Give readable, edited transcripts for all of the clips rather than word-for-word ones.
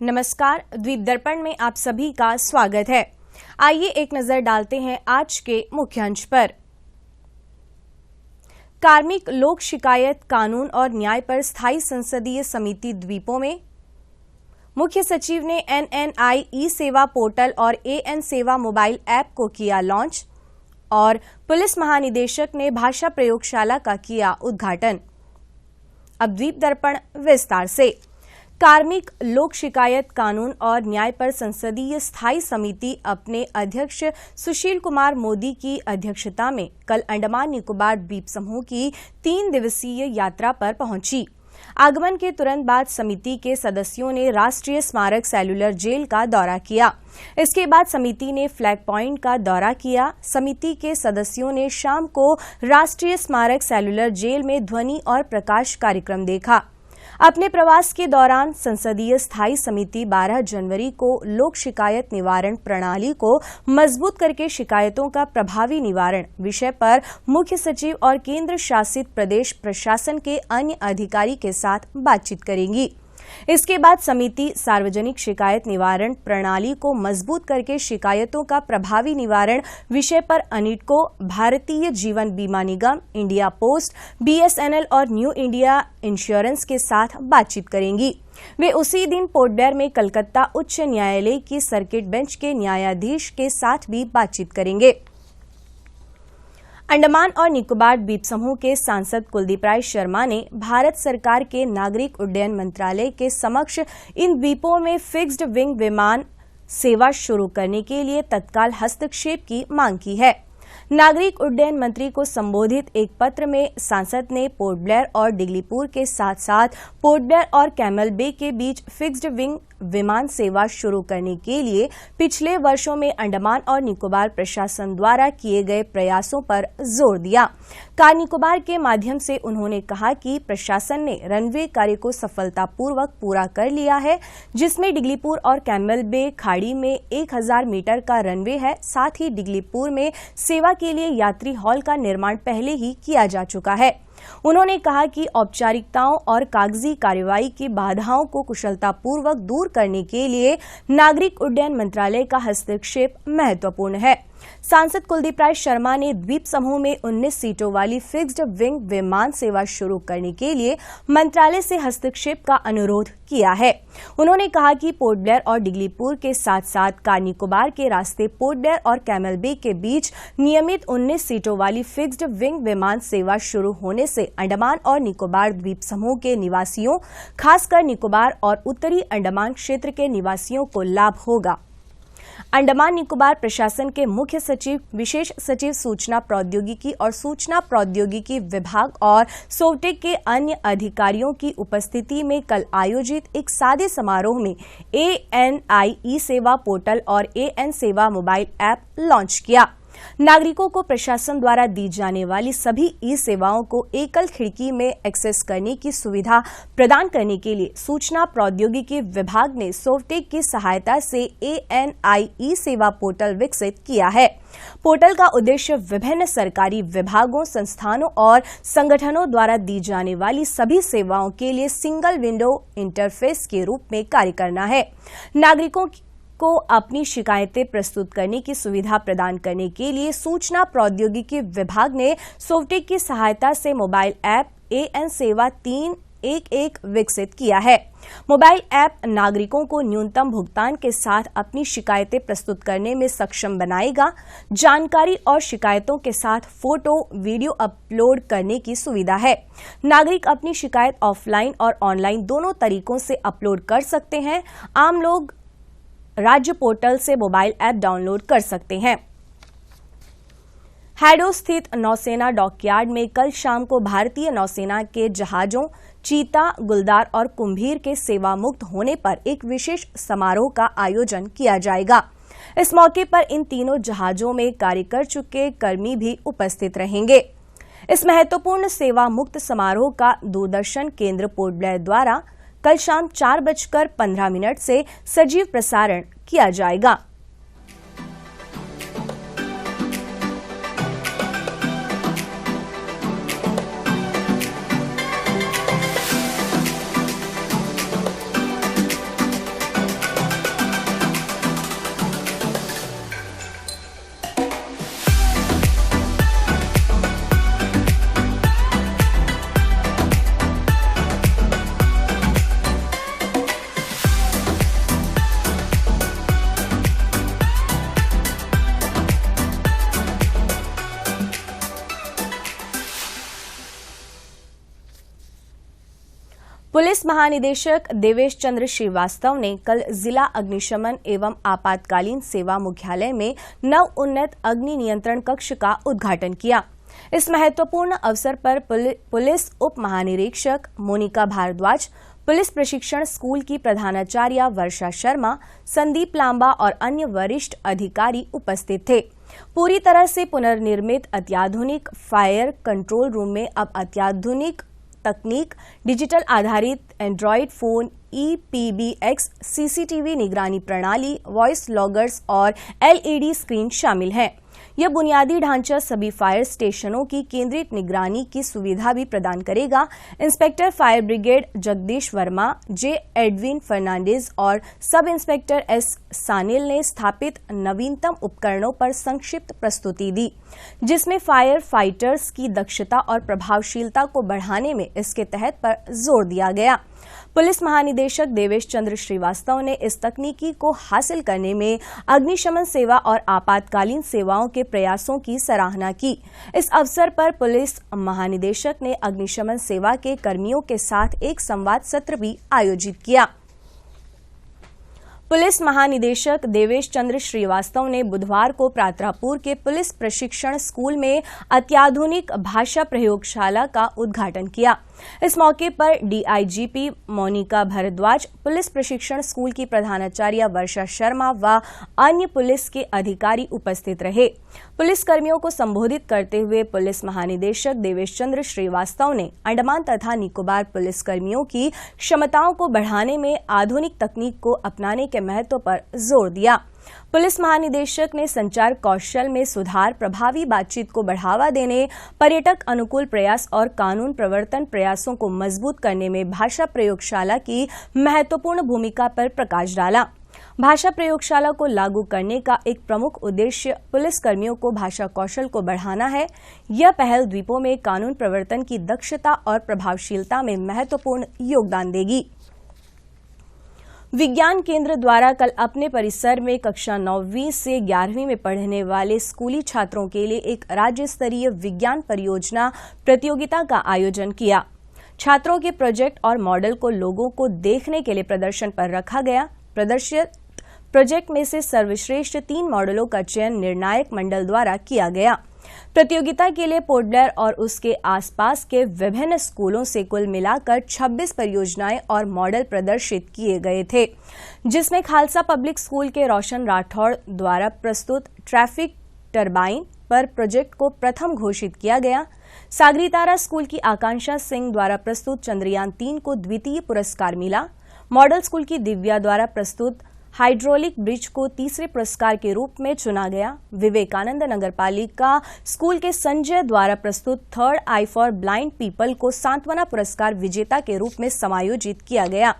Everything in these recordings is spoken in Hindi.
नमस्कार, द्वीप दर्पण में आप सभी का स्वागत है। आइए एक नजर डालते हैं आज के मुख्यांश पर। कार्मिक लोक शिकायत कानून और न्याय पर स्थायी संसदीय समिति द्वीपों में। मुख्य सचिव ने NNI ई सेवा पोर्टल और AN सेवा मोबाइल ऐप को किया लॉन्च और पुलिस महानिदेशक ने भाषा प्रयोगशाला का किया उद्घाटन। अब द्वीप दर्पण विस्तार से। कार्मिक लोक शिकायत कानून और न्याय पर संसदीय स्थायी समिति अपने अध्यक्ष सुशील कुमार मोदी की अध्यक्षता में कल अंडमान निकोबार द्वीप समूह की 3 दिवसीय यात्रा पर पहुंची। आगमन के तुरंत बाद समिति के सदस्यों ने राष्ट्रीय स्मारक सेलुलर जेल का दौरा किया। इसके बाद समिति ने फ्लैग पॉइंट का दौरा किया। समिति के सदस्यों ने शाम को राष्ट्रीय स्मारक सेलुलर जेल में ध्वनि और प्रकाश कार्यक्रम देखा। अपने प्रवास के दौरान संसदीय स्थायी समिति 12 जनवरी को लोक शिकायत निवारण प्रणाली को मजबूत करके शिकायतों का प्रभावी निवारण विषय पर मुख्य सचिव और केंद्र शासित प्रदेश प्रशासन के अन्य अधिकारी के साथ बातचीत करेंगी। इसके बाद समिति सार्वजनिक शिकायत निवारण प्रणाली को मजबूत करके शिकायतों का प्रभावी निवारण विषय पर अनिडको, भारतीय जीवन बीमा निगम, इंडिया पोस्ट, BSNL और न्यू इंडिया इंश्योरेंस के साथ बातचीत करेंगी। वे उसी दिन पोर्ट ब्लेयर में कलकत्ता उच्च न्यायालय की सर्किट बेंच के न्यायाधीश के साथ भी बातचीत करेंगे। अंडमान और निकोबार द्वीप समूह के सांसद कुलदीप राय शर्मा ने भारत सरकार के नागरिक उड्डयन मंत्रालय के समक्ष इन द्वीपों में फिक्स्ड विंग विमान सेवा शुरू करने के लिए तत्काल हस्तक्षेप की मांग की है। नागरिक उड्डयन मंत्री को संबोधित एक पत्र में सांसद ने पोर्ट ब्लेयर और डिगलीपुर के साथ साथ पोर्ट ब्लेयर और कैमल बे के बीच फिक्स्ड विंग विमान सेवा शुरू करने के लिए पिछले वर्षों में अंडमान और निकोबार प्रशासन द्वारा किए गए प्रयासों पर जोर दिया। कार निकोबार के माध्यम से उन्होंने कहा कि प्रशासन ने रनवे कार्य को सफलतापूर्वक पूरा कर लिया है, जिसमें डिगलीपुर और कैमल बे खाड़ी में 1000 मीटर का रनवे है। साथ ही डिगलीपुर में सेवा के लिए यात्री हॉल का निर्माण पहले ही किया जा चुका है। उन्होंने कहा कि औपचारिकताओं और कागजी कार्रवाई की बाधाओं को कुशलतापूर्वक दूर करने के लिए नागरिक उड्डयन मंत्रालय का हस्तक्षेप महत्वपूर्ण है। सांसद कुलदीप राय शर्मा ने द्वीप समूह में 19 सीटों वाली फिक्स्ड विंग विमान सेवा शुरू करने के लिए मंत्रालय से हस्तक्षेप का अनुरोध किया है। उन्होंने कहा कि पोर्ट ब्लेयर और डिगलीपुर के साथ साथ कार निकोबार के रास्ते पोर्ट ब्लेयर और कैमल बे के बीच नियमित 19 सीटों वाली फिक्स्ड विंग विमान सेवा शुरू होने से अंडमान और निकोबार द्वीप समूह के निवासियों, खासकर निकोबार और उत्तरी अंडमान क्षेत्र के निवासियों को लाभ होगा। अंडमान निकोबार प्रशासन के मुख्य सचिव, विशेष सचिव सूचना प्रौद्योगिकी और सूचना प्रौद्योगिकी विभाग और सोवटेक के अन्य अधिकारियों की उपस्थिति में कल आयोजित एक सादे समारोह में ANI ई सेवा पोर्टल और AN सेवा मोबाइल ऐप लॉन्च किया। नागरिकों को प्रशासन द्वारा दी जाने वाली सभी ई सेवाओं को एकल खिड़की में एक्सेस करने की सुविधा प्रदान करने के लिए सूचना प्रौद्योगिकी विभाग ने सोवटेक की सहायता से ANI ई सेवा पोर्टल विकसित किया है। पोर्टल का उद्देश्य विभिन्न सरकारी विभागों, संस्थानों और संगठनों द्वारा दी जाने वाली सभी सेवाओं के लिए सिंगल विंडो इंटरफेस के रूप में कार्य करना है। नागरिकों को अपनी शिकायतें प्रस्तुत करने की सुविधा प्रदान करने के लिए सूचना प्रौद्योगिकी विभाग ने सोवटेक की सहायता से मोबाइल ऐप AN सेवा 311 विकसित किया है। मोबाइल ऐप नागरिकों को न्यूनतम भुगतान के साथ अपनी शिकायतें प्रस्तुत करने में सक्षम बनाएगा। जानकारी और शिकायतों के साथ फोटो, वीडियो अपलोड करने की सुविधा है। नागरिक अपनी शिकायत ऑफलाइन और ऑनलाइन दोनों तरीकों से अपलोड कर सकते हैं। आम लोग राज्य पोर्टल से मोबाइल ऐप डाउनलोड कर सकते हैं। हैडो स्थित नौसेना डॉकयार्ड में कल शाम को भारतीय नौसेना के जहाजों चीता, गुलदार और कुंभीर के सेवा मुक्त होने पर एक विशेष समारोह का आयोजन किया जाएगा। इस मौके पर इन तीनों जहाजों में कार्य कर चुके कर्मी भी उपस्थित रहेंगे। इस महत्वपूर्ण सेवा मुक्त समारोह का दूरदर्शन केंद्र पोर्ट ब्लेयर द्वारा कल शाम 4:15 से सजीव प्रसारण किया जाएगा। पुलिस महानिदेशक देवेश चंद्र श्रीवास्तव ने कल जिला अग्निशमन एवं आपातकालीन सेवा मुख्यालय में नव उन्नत अग्नि नियंत्रण कक्ष का उद्घाटन किया। इस महत्वपूर्ण अवसर पर पुलिस उप महानिरीक्षक मोनिका भारद्वाज, पुलिस प्रशिक्षण स्कूल की प्रधानाचार्य वर्षा शर्मा, संदीप लांबा और अन्य वरिष्ठ अधिकारी उपस्थित थे। पूरी तरह से पुनर्निर्मित अत्याधुनिक फायर कंट्रोल रूम में अब अत्याधुनिक तकनीक, डिजिटल आधारित एंड्रॉयड फोन, EPBX, CCTV निगरानी प्रणाली, वॉइस लॉगर्स और LED स्क्रीन शामिल हैं। यह बुनियादी ढांचा सभी फायर स्टेशनों की केंद्रित निगरानी की सुविधा भी प्रदान करेगा। Inspector fire brigade Jagdish Verma, J. Edwin Fernandes और सब इंस्पेक्टर S. सानिल ने स्थापित नवीनतम उपकरणों पर संक्षिप्त प्रस्तुति दी, जिसमें फायर फाइटर्स की दक्षता और प्रभावशीलता को बढ़ाने में इसके तहत पर जोर दिया गया। पुलिस महानिदेशक देवेश चंद्र श्रीवास्तव ने इस तकनीकी को हासिल करने में अग्निशमन सेवा और आपातकालीन सेवाओं के प्रयासों की सराहना की। इस अवसर पर पुलिस महानिदेशक ने अग्निशमन सेवा के कर्मियों के साथ एक संवाद सत्र भी आयोजित किया। पुलिस महानिदेशक देवेश चंद्र श्रीवास्तव ने बुधवार को प्रातरापुर के पुलिस प्रशिक्षण स्कूल में अत्याधुनिक भाषा प्रयोगशाला का उद्घाटन किया। इस मौके पर DIGP मोनिका भारद्वाज, पुलिस प्रशिक्षण स्कूल की प्रधानाचार्य वर्षा शर्मा व अन्य पुलिस के अधिकारी उपस्थित रहे। पुलिस कर्मियों को संबोधित करते हुए पुलिस महानिदेशक देवेश चंद्र श्रीवास्तव ने अंडमान तथा निकोबार पुलिस कर्मियों की क्षमताओं को बढ़ाने में आधुनिक तकनीक को अपनाने के महत्व पर जोर दिया। पुलिस महानिदेशक ने संचार कौशल में सुधार, प्रभावी बातचीत को बढ़ावा देने, पर्यटक अनुकूल प्रयास और कानून प्रवर्तन प्रयासों को मजबूत करने में भाषा प्रयोगशाला की महत्वपूर्ण भूमिका पर प्रकाश डाला। भाषा प्रयोगशाला को लागू करने का एक प्रमुख उद्देश्य पुलिस कर्मियों को भाषा कौशल को बढ़ाना है। यह पहल द्वीपों में कानून प्रवर्तन की दक्षता और प्रभावशीलता में महत्वपूर्ण योगदान देगी। विज्ञान केंद्र द्वारा कल अपने परिसर में कक्षा 9वीं से 11वीं में पढ़ने वाले स्कूली छात्रों के लिए एक राज्य स्तरीय विज्ञान परियोजना प्रतियोगिता का आयोजन किया। छात्रों के प्रोजेक्ट और मॉडल को लोगों को देखने के लिए प्रदर्शन पर रखा गया। प्रदर्शित प्रोजेक्ट में से सर्वश्रेष्ठ 3 मॉडलों का चयन निर्णायक मंडल द्वारा किया गया। प्रतियोगिता के लिए पोर्ट ब्लेयर और उसके आसपास के विभिन्न स्कूलों से कुल मिलाकर 26 परियोजनाएं और मॉडल प्रदर्शित किए गए थे, जिसमें खालसा पब्लिक स्कूल के रोशन राठौड़ द्वारा प्रस्तुत ट्रैफिक टरबाइन पर प्रोजेक्ट को प्रथम घोषित किया गया। सागरी तारा स्कूल की आकांक्षा सिंह द्वारा प्रस्तुत चंद्रयान 3 को द्वितीय पुरस्कार मिला। मॉडल स्कूल की दिव्या द्वारा प्रस्तुत हाइड्रोलिक ब्रिज को तीसरे पुरस्कार के रूप में चुना गया। विवेकानंद नगरपालिका स्कूल के संजय द्वारा प्रस्तुत third I for blind people को सांत्वना पुरस्कार विजेता के रूप में समायोजित किया गया।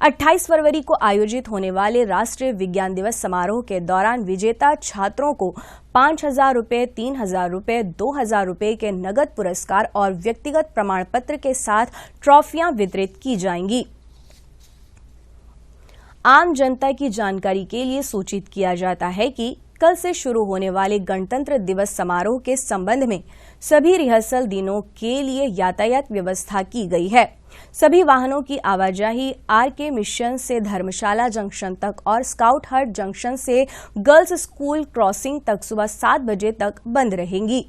28 फरवरी को आयोजित होने वाले राष्ट्रीय विज्ञान दिवस समारोह के दौरान विजेता छात्रों को 5,000 रुपये, 3,000 रुपये, 2,000 रुपये के नगद पुरस्कार और व्यक्तिगत प्रमाण पत्र के साथ ट्रॉफियां वितरित की जाएंगी। आम जनता की जानकारी के लिए सूचित किया जाता है कि कल से शुरू होने वाले गणतंत्र दिवस समारोह के संबंध में सभी रिहर्सल दिनों के लिए यातायात व्यवस्था की गई है। सभी वाहनों की आवाजाही RK मिशन से धर्मशाला जंक्शन तक और स्काउट हट जंक्शन से गर्ल्स स्कूल क्रॉसिंग तक सुबह 7 बजे तक बंद रहेंगी।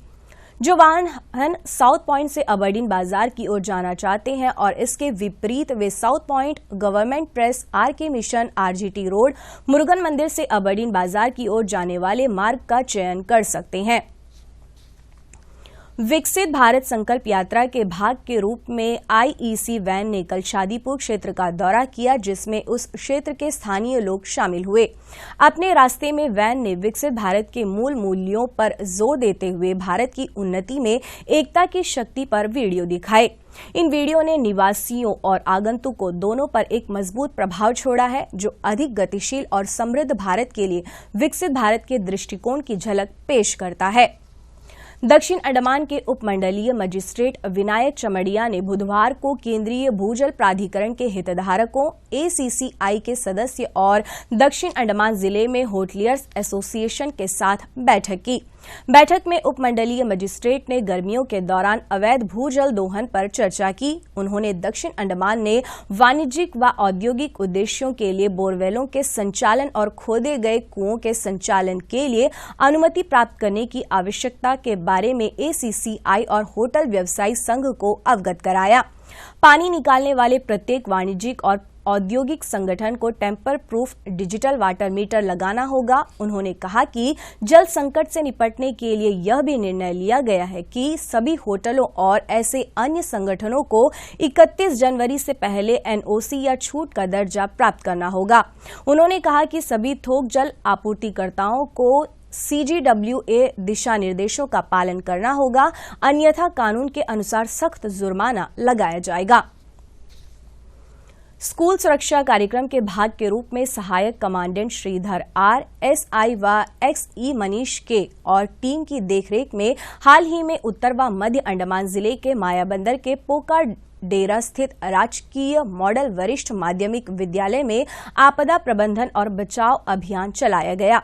जो वाहन साउथ पॉइंट से अबरडीन बाजार की ओर जाना चाहते हैं और इसके विपरीत वे south point, government press, RK mission, RGT road, Murugan मंदिर से अबरडीन बाजार की ओर जाने वाले मार्ग का चयन कर सकते हैं। विकसित भारत संकल्प यात्रा के भाग के रूप में IEC वैन ने कल शादीपुर क्षेत्र का दौरा किया, जिसमें उस क्षेत्र के स्थानीय लोग शामिल हुए। अपने रास्ते में वैन ने विकसित भारत के मूल मूल्यों पर जोर देते हुए भारत की उन्नति में एकता की शक्ति पर वीडियो दिखाए। इन वीडियो ने निवासियों और आगंतुकों दोनों पर एक मजबूत प्रभाव छोड़ा है, जो अधिक गतिशील और समृद्ध भारत के लिए विकसित भारत के दृष्टिकोण की झलक पेश करता है। दक्षिण अंडमान के उपमंडलीय मजिस्ट्रेट विनायक चमड़िया ने बुधवार को केंद्रीय भूजल प्राधिकरण के हितधारकों, ACCI के सदस्य और दक्षिण अंडमान जिले में होटलियर्स एसोसिएशन के साथ बैठक की। बैठक में उपमंडलीय मजिस्ट्रेट ने गर्मियों के दौरान अवैध भूजल दोहन पर चर्चा की। उन्होंने दक्षिण अंडमान में वाणिज्यिक व औद्योगिक उद्देश्यों के लिए बोरवेलों के संचालन और खोदे गए कुओं के संचालन के लिए अनुमति प्राप्त करने की आवश्यकता के बारे में ACCI और होटल व्यवसायी संघ को अवगत कराया। पानी निकालने वाले प्रत्येक वाणिज्यिक और औद्योगिक संगठन को tamper proof digital water meter लगाना होगा। उन्होंने कहा कि जल संकट से निपटने के लिए यह भी निर्णय लिया गया है कि सभी होटलों और ऐसे अन्य संगठनों को 31 जनवरी से पहले NOC या छूट का दर्जा प्राप्त करना होगा। उन्होंने कहा कि सभी थोक जल आपूर्तिकर्ताओं को CGWA दिशा निर्देशों का पालन करना होगा, अन्यथा कानून के अनुसार सख्त जुर्माना लगाया जाएगा। स्कूल सुरक्षा कार्यक्रम के भाग के रूप में सहायक कमांडेंट श्रीधर R, SI व XE मनीष के और टीम की देखरेख में हाल ही में उत्तर व मध्य अंडमान जिले के मायाबंदर के पोका डेरा स्थित राजकीय मॉडल वरिष्ठ माध्यमिक विद्यालय में आपदा प्रबंधन और बचाव अभियान चलाया गया।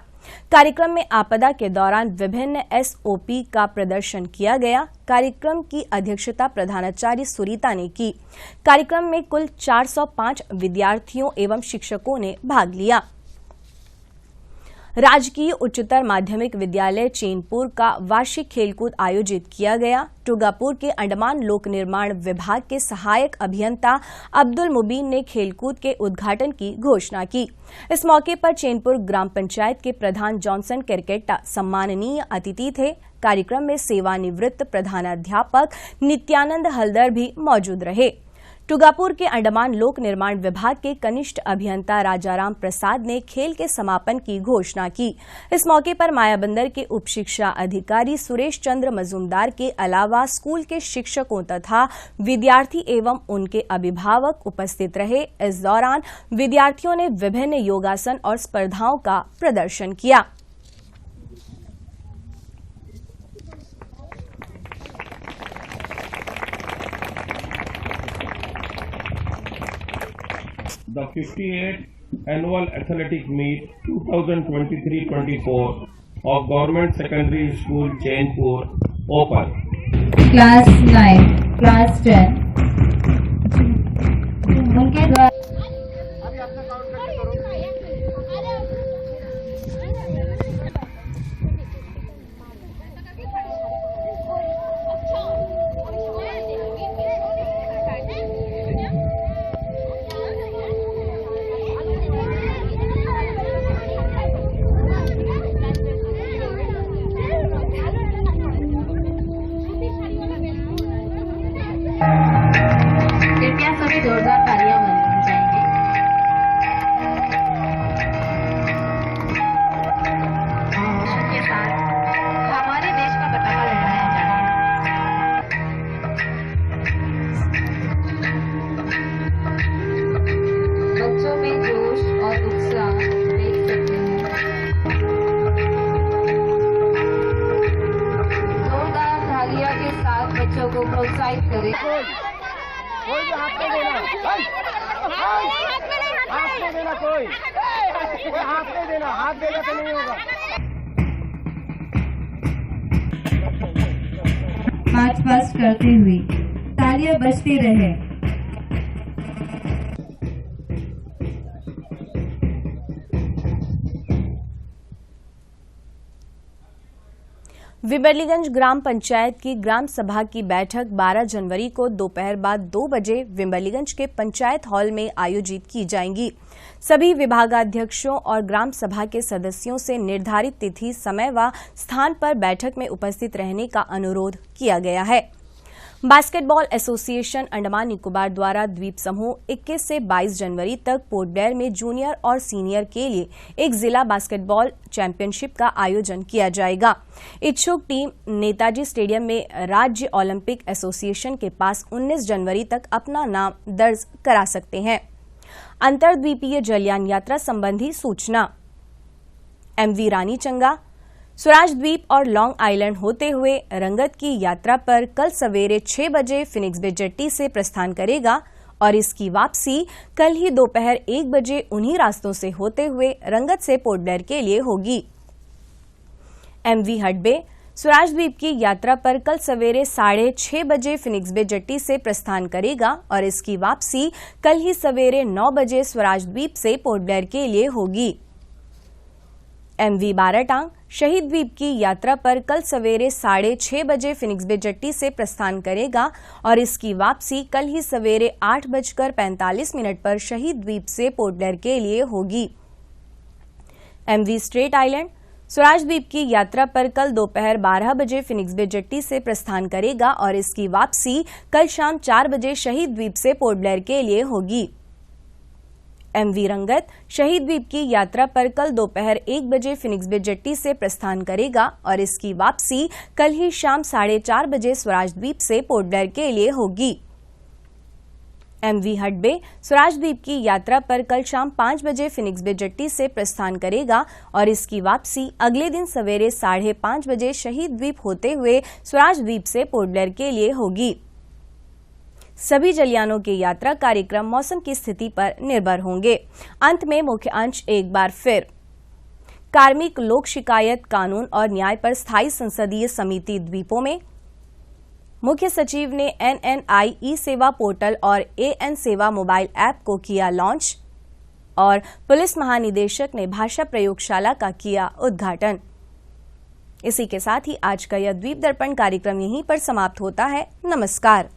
कार्यक्रम में आपदा के दौरान विभिन्न SOP का प्रदर्शन किया गया। कार्यक्रम की अध्यक्षता प्रधानाचार्य सुरीता ने की। कार्यक्रम में कुल 405 विद्यार्थियों एवं शिक्षकों ने भाग लिया। राजकीय उच्चतर माध्यमिक विद्यालय चैनपुर का वार्षिक खेलकूद आयोजित किया गया। टुगापुर के अंडमान लोक निर्माण विभाग के सहायक अभियंता अब्दुल मुबीन ने खेलकूद के उद्घाटन की घोषणा की। इस मौके पर चैनपुर ग्राम पंचायत के प्रधान जॉनसन केरकेट्टा सम्माननीय अतिथि थे। कार्यक्रम में सेवानिवृत्त प्रधानाध्यापक नित्यानंद हलदर भी मौजूद रहे। टुगापुर के अंडमान लोक निर्माण विभाग के कनिष्ठ अभियंता राजाराम प्रसाद ने खेल के समापन की घोषणा की। इस मौके पर मायाबंदर के उप शिक्षा अधिकारी सुरेश चंद्र मजूमदार के अलावा स्कूल के शिक्षकों तथा विद्यार्थी एवं उनके अभिभावक उपस्थित रहे। इस दौरान विद्यार्थियों ने विभिन्न योगासन और स्पर्धाओं का प्रदर्शन किया। The 58th Annual Athletic Meet 2023-24 of Government Secondary School Chainpur open. Class 9, Class 10 उनके द्वारा कृपया सभी जोरदार तालियां बजानी चाहिए। के साथ हमारे देश का पताका लहराया जाए। बच्चों में जोश और उत्साह देख सकते हैं। जोरदार तालियां के साथ बच्चों को प्रोत्साहित करें। कोई भी हाथ नहीं देना, हाथ नहीं देना, कोई हाथ नहीं देना, हाथ देगा तो नहीं होगा। मार्च पास्ट करते हुए तालियां बजती रहे। विम्बरलीगंज ग्राम पंचायत की ग्राम सभा की बैठक 12 जनवरी को दोपहर बाद 2 बजे विम्बरलीगंज के पंचायत हॉल में आयोजित की जाएंगी। सभी विभागाध्यक्षों और ग्राम सभा के सदस्यों से निर्धारित तिथि, समय व स्थान पर बैठक में उपस्थित रहने का अनुरोध किया गया है। बास्केटबॉल एसोसिएशन अंडमान निकोबार द्वारा द्वीप समूह 21 से 22 जनवरी तक पोर्ट ब्लेयर में जूनियर और सीनियर के लिए एक जिला बास्केटबॉल चैंपियनशिप का आयोजन किया जाएगा। इच्छुक टीम नेताजी स्टेडियम में राज्य ओलंपिक एसोसिएशन के पास 19 जनवरी तक अपना नाम दर्ज करा सकते हैं। अंतर्द्वीपीय जलयान यात्रा संबंधी सूचना। MV रानी चंगा स्वराज द्वीप और लॉन्ग आइलैंड होते हुए रंगत की यात्रा पर कल सवेरे 6 बजे फिनिक्स बे जेट्टी से प्रस्थान करेगा और इसकी वापसी कल ही दोपहर 1 बजे उन्हीं रास्तों से होते हुए रंगत से पोर्ट ब्लेयर के लिए होगी। MV हडबे स्वराज द्वीप की यात्रा पर कल सवेरे 6:30 बजे फिनिक्स बे जेट्टी से प्रस्थान करेगा और इसकी वापसी कल ही सवेरे 9 बजे स्वराज द्वीप से पोर्ट ब्लेयर के लिए होगी। MV बाराटांग शहीद द्वीप की यात्रा पर कल सवेरे 6:30 बजे फिनिक्स बे जेट्टी से प्रस्थान करेगा और इसकी वापसी कल ही सवेरे 8:45 पर शहीद द्वीप से पोर्ट ब्लेयर के लिए होगी। MV स्ट्रेट आइलैंड स्वराज द्वीप की यात्रा पर कल दोपहर 12 बजे फिनिक्स बे जेट्टी से प्रस्थान करेगा और इसकी वापसी कल शाम 4 बजे शहीद द्वीप से पोर्ट ब्लेयर के लिए होगी। MV रंगत शहीद द्वीप की यात्रा पर कल दोपहर 1 बजे फिनिक्स बे जेट्टी से प्रस्थान करेगा और इसकी वापसी कल ही शाम 4:30 बजे स्वराज द्वीप से पोर्ट ब्लेयर के लिए होगी। MV हडबे स्वराज द्वीप की यात्रा पर कल शाम 5 बजे फिनिक्स बे जेट्टी से प्रस्थान करेगा और इसकी वापसी अगले दिन सवेरे 5:30 बजे शहीद द्वीप होते हुए स्वराज द्वीप से पोर्ट ब्लेयर के लिए होगी। सभी जलयानों के यात्रा कार्यक्रम मौसम की स्थिति पर निर्भर होंगे। अंत में मुख्य अंश एक बार फिर। कार्मिक लोक शिकायत कानून और न्याय पर स्थायी संसदीय समिति द्वीपों में। मुख्य सचिव ने NNI ई सेवा पोर्टल और AN सेवा मोबाइल ऐप को किया लॉन्च और पुलिस महानिदेशक ने भाषा प्रयोगशाला का किया उद्घाटन। इसी के साथ ही आज का यह द्वीप दर्पण कार्यक्रम यहीं पर समाप्त होता है। नमस्कार।